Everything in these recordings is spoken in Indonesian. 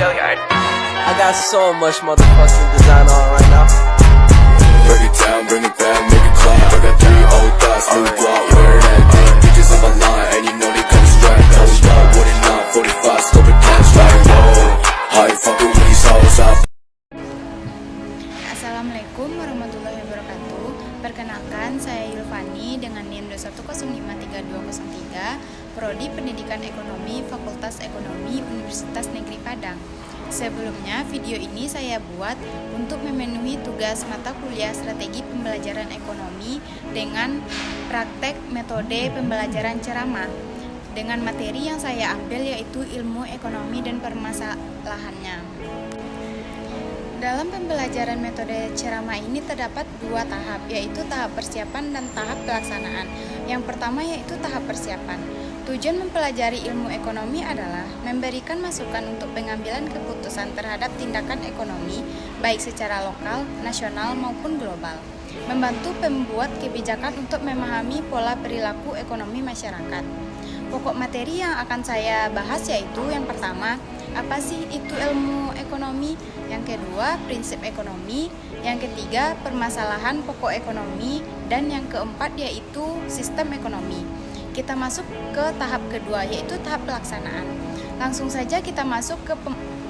I got so much motherfucking design on right now. Break it down, bring it back, make it clap. I got 3 old thoughts, new block, where that day. Bitches on my line, and you know they come straight. Hold up, what it not, 45, scope it cash like whoa. How you fucking with these hoes up? Assalamualaikum warahmatullahi wabarakatuh. Perkenalkan, saya Yulfani dengan NIM 2105323, Prodi Pendidikan Ekonomi, Fakultas Ekonomi, Universitas Negeri Padang. Sebelumnya, video ini saya buat untuk memenuhi tugas mata kuliah Strategi Pembelajaran Ekonomi dengan praktek metode pembelajaran ceramah dengan materi yang saya ambil yaitu ilmu ekonomi dan permasalahannya. Dalam pembelajaran metode ceramah ini terdapat 2 tahap, yaitu tahap persiapan dan tahap pelaksanaan. Yang pertama yaitu tahap persiapan. Tujuan mempelajari ilmu ekonomi adalah memberikan masukan untuk pengambilan keputusan terhadap tindakan ekonomi, baik secara lokal, nasional, maupun global. Membantu pembuat kebijakan untuk memahami pola perilaku ekonomi masyarakat. Pokok materi yang akan saya bahas yaitu yang pertama, apa sih itu ilmu ekonomi? Yang kedua, prinsip ekonomi. Yang ketiga, permasalahan pokok ekonomi. Dan yang keempat yaitu sistem ekonomi. Kita masuk ke tahap kedua yaitu tahap pelaksanaan. Langsung saja kita masuk ke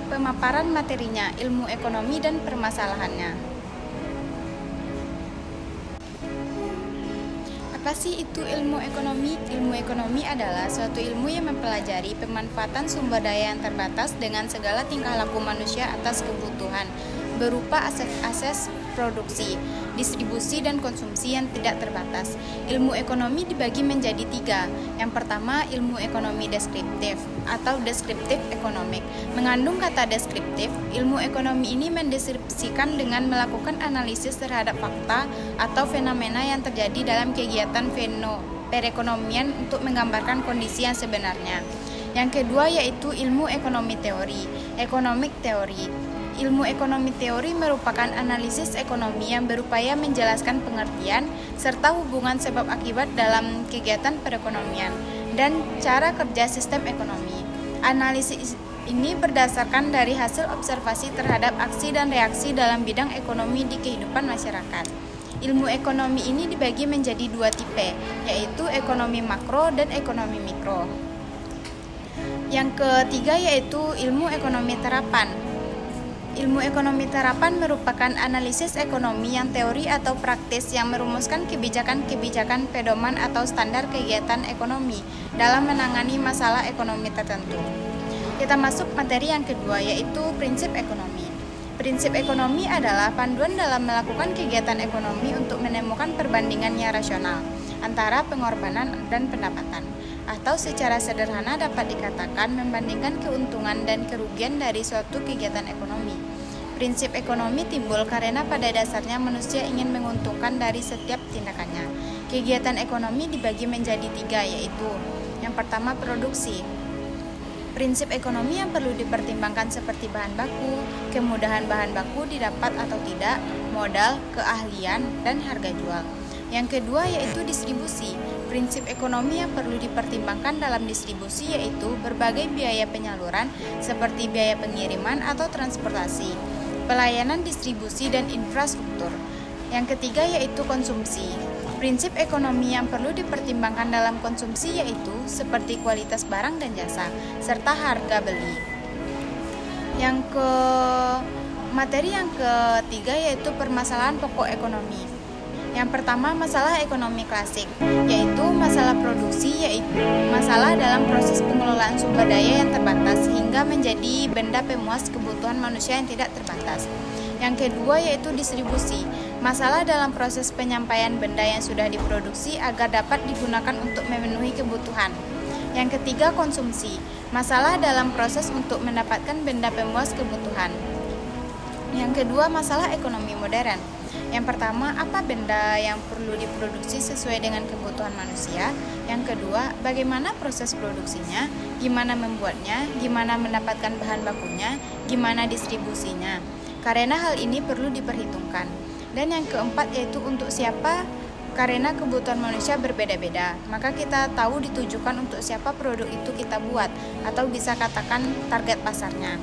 pemaparan materinya, ilmu ekonomi dan permasalahannya. Apa sih itu ilmu ekonomi? Ilmu ekonomi adalah suatu ilmu yang mempelajari pemanfaatan sumber daya yang terbatas dengan segala tingkah laku manusia atas kebutuhan berupa aset produksi, distribusi, dan konsumsi yang tidak terbatas. Ilmu ekonomi dibagi menjadi 3. Yang pertama, ilmu ekonomi deskriptif atau deskriptif ekonomik. Mengandung kata deskriptif, ilmu ekonomi ini mendeskripsikan dengan melakukan analisis terhadap fakta atau fenomena yang terjadi dalam kegiatan perekonomian untuk menggambarkan kondisi yang sebenarnya. Yang kedua yaitu ilmu ekonomi teori, economic theory. Ilmu ekonomi teori merupakan analisis ekonomi yang berupaya menjelaskan pengertian serta hubungan sebab akibat dalam kegiatan perekonomian dan cara kerja sistem ekonomi. Analisis ini berdasarkan dari hasil observasi terhadap aksi dan reaksi dalam bidang ekonomi di kehidupan masyarakat. Ilmu ekonomi ini dibagi menjadi 2 tipe, yaitu ekonomi makro dan ekonomi mikro. Yang ketiga yaitu ilmu ekonomi terapan. Ilmu ekonomi terapan merupakan analisis ekonomi yang teori atau praktis yang merumuskan kebijakan-kebijakan pedoman atau standar kegiatan ekonomi dalam menangani masalah ekonomi tertentu. Kita masuk materi yang kedua yaitu prinsip ekonomi. Prinsip ekonomi adalah panduan dalam melakukan kegiatan ekonomi untuk menemukan perbandingan yang rasional antara pengorbanan dan pendapatan, atau secara sederhana dapat dikatakan membandingkan keuntungan dan kerugian dari suatu kegiatan ekonomi. Prinsip ekonomi timbul karena pada dasarnya manusia ingin menguntungkan dari setiap tindakannya. Kegiatan ekonomi dibagi menjadi 3 yaitu yang pertama produksi. Prinsip ekonomi yang perlu dipertimbangkan seperti bahan baku, kemudahan bahan baku didapat atau tidak, modal, keahlian, dan harga jual. Yang kedua yaitu distribusi. Prinsip ekonomi yang perlu dipertimbangkan dalam distribusi yaitu berbagai biaya penyaluran seperti biaya pengiriman atau transportasi, pelayanan distribusi dan infrastruktur. Yang ketiga yaitu konsumsi. Prinsip ekonomi yang perlu dipertimbangkan dalam konsumsi yaitu seperti kualitas barang dan jasa serta harga beli. Materi yang ketiga yaitu permasalahan pokok ekonomi. Yang pertama, masalah ekonomi klasik, yaitu masalah produksi, yaitu masalah dalam proses pengelolaan sumber daya yang terbatas hingga menjadi benda pemuas kebutuhan manusia yang tidak terbatas. Yang kedua yaitu distribusi, masalah dalam proses penyampaian benda yang sudah diproduksi agar dapat digunakan untuk memenuhi kebutuhan. Yang ketiga, konsumsi, masalah dalam proses untuk mendapatkan benda pemuas kebutuhan. Yang kedua, masalah ekonomi modern. Yang pertama, apa benda yang perlu diproduksi sesuai dengan kebutuhan manusia? Yang kedua, bagaimana proses produksinya? Gimana membuatnya? Gimana mendapatkan bahan bakunya? Gimana distribusinya? Karena hal ini perlu diperhitungkan. Dan yang keempat yaitu untuk siapa? Karena kebutuhan manusia berbeda-beda, maka kita tahu ditujukan untuk siapa produk itu kita buat, atau bisa katakan target pasarnya.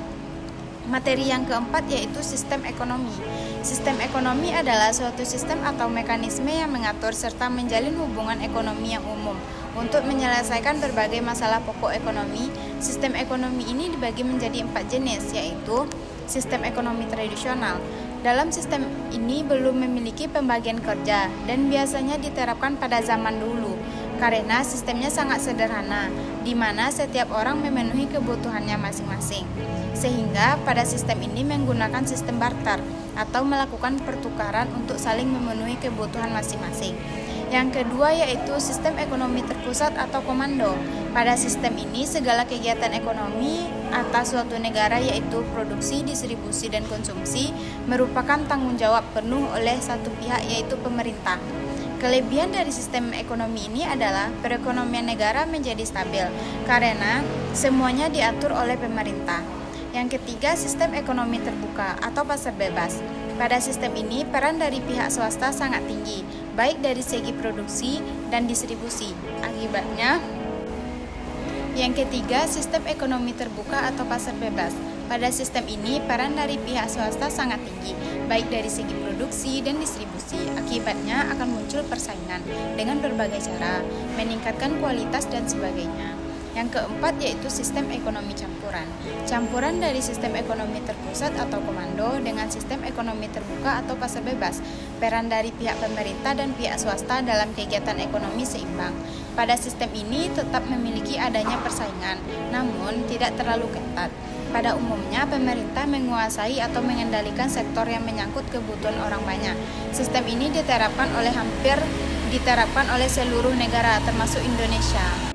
Materi yang keempat yaitu sistem ekonomi. Sistem ekonomi adalah suatu sistem atau mekanisme yang mengatur serta menjalin hubungan ekonomi yang umum. Untuk menyelesaikan berbagai masalah pokok ekonomi, sistem ekonomi ini dibagi menjadi 4 jenis, yaitu sistem ekonomi tradisional. Dalam sistem ini belum memiliki pembagian kerja dan biasanya diterapkan pada zaman dulu. Karena sistemnya sangat sederhana, di mana setiap orang memenuhi kebutuhannya masing-masing. Sehingga pada sistem ini menggunakan sistem barter atau melakukan pertukaran untuk saling memenuhi kebutuhan masing-masing. Yang kedua yaitu sistem ekonomi terpusat atau komando. Pada sistem ini segala kegiatan ekonomi atas suatu negara yaitu produksi, distribusi, dan konsumsi merupakan tanggung jawab penuh oleh satu pihak yaitu pemerintah. Kelebihan dari sistem ekonomi ini adalah perekonomian negara menjadi stabil karena semuanya diatur oleh pemerintah. Yang ketiga, sistem ekonomi terbuka atau pasar bebas. Pada sistem ini, peran dari pihak swasta sangat tinggi, baik dari segi produksi dan distribusi. Akibatnya, yang ketiga, sistem ekonomi terbuka atau pasar bebas. Pada sistem ini, peran dari pihak swasta sangat tinggi, baik dari segi produksi dan distribusi. Akibatnya akan muncul persaingan dengan berbagai cara, meningkatkan kualitas dan sebagainya. Yang keempat yaitu sistem ekonomi campuran. Campuran dari sistem ekonomi terpusat atau komando dengan sistem ekonomi terbuka atau pasar bebas. Peran dari pihak pemerintah dan pihak swasta dalam kegiatan ekonomi seimbang. Pada sistem ini tetap memiliki adanya persaingan, namun tidak terlalu ketat. Pada umumnya, pemerintah menguasai atau mengendalikan sektor yang menyangkut kebutuhan orang banyak. Sistem ini diterapkan oleh seluruh negara termasuk Indonesia.